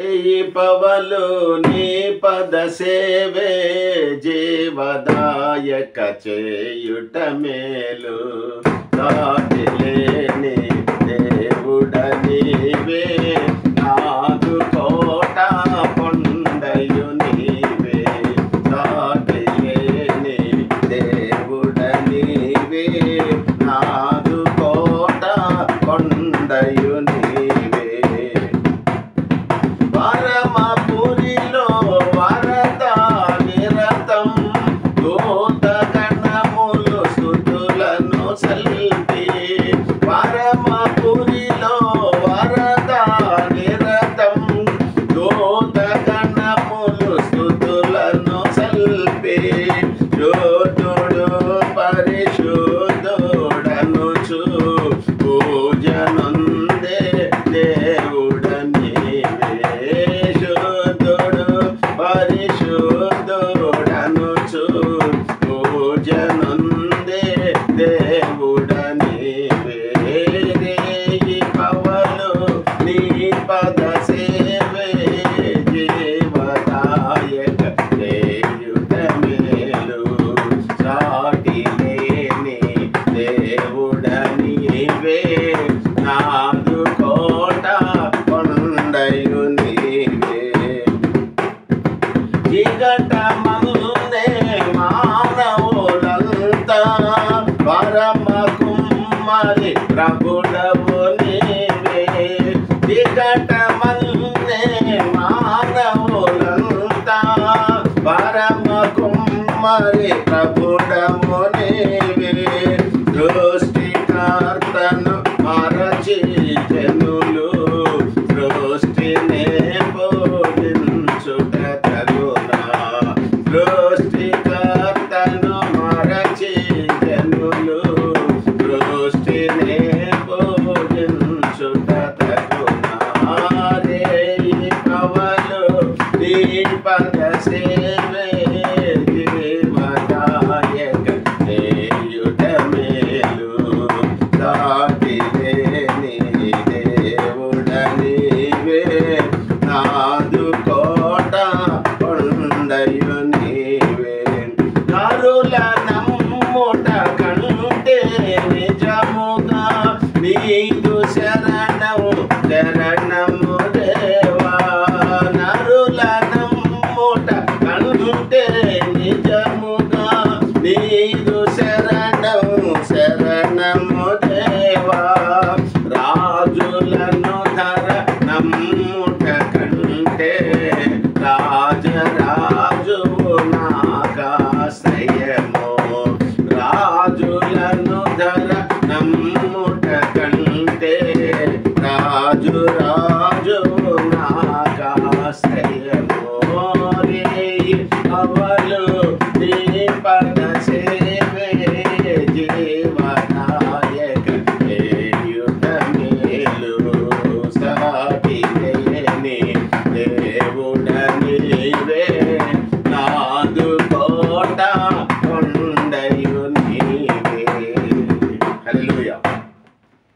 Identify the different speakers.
Speaker 1: ఈ పవలు నీ పద సేవే జీవదాయక చేయుట మేలు. సాటిలేని దేవుడ నీవే, నాదు కోట కొండయు నీవే. సాటిలేని దేవుడ నీవే, నాదు కోట కొండయు నీవే. పరమపురిలో వరద నిరతం, దూత గణములు స్తుతులను సల్పి. పరమపురిలో వరద నిరతం, దూత గణములు స్తుతులను సల్పి. శోధుడు పరిశుద్ధుడనుచు పూజనుందే దేవుడ నీవే. శుద్ధుడు పరిశుద్ధుడనుచు పూజనుందే దేవుడ నీవే. రేయి పవలు నీ పద సేవే జీవదాయక చేయుట మేలు. సాటిలేని దేవుడ నీవే, నాదు కోట కొండయు నీవే. జిగటమందే మానవులంతా పరమ కుమ్మరి ప్రభుడవు నీవే. జిగటమందే మానవులంతా పరమ కుమ్మరి ప్రభుడవు నీవే. సృష్టికర్తను మరచి జనులు సృష్టినే పూజించుట తగునా. సృష్టికర్తను మరచి జనులు సృష్టినే పూజించుట తగునా. రేయి పవలు నీ పద సేవే జీవదాయక చేయుట మేలు. సాటిలేని దేవుడ నీవే, నాదు కోట కొండయు నీవే. నరుల నమ్ముట కంటే నిజముగా నీదు శరణము శరణము దేవా. నరుల నమ్ముట కంటే నిజముగా నీదు శరణము శరణము దేవా. రాజులను ధర నమ్ముట కంటే రాజరాజువు నాకాశ్రయము. రాజులను ధర నమ్ముట కంటే రాజురాజువు నాకాశ్రయము. రేయి పవలు నీ పద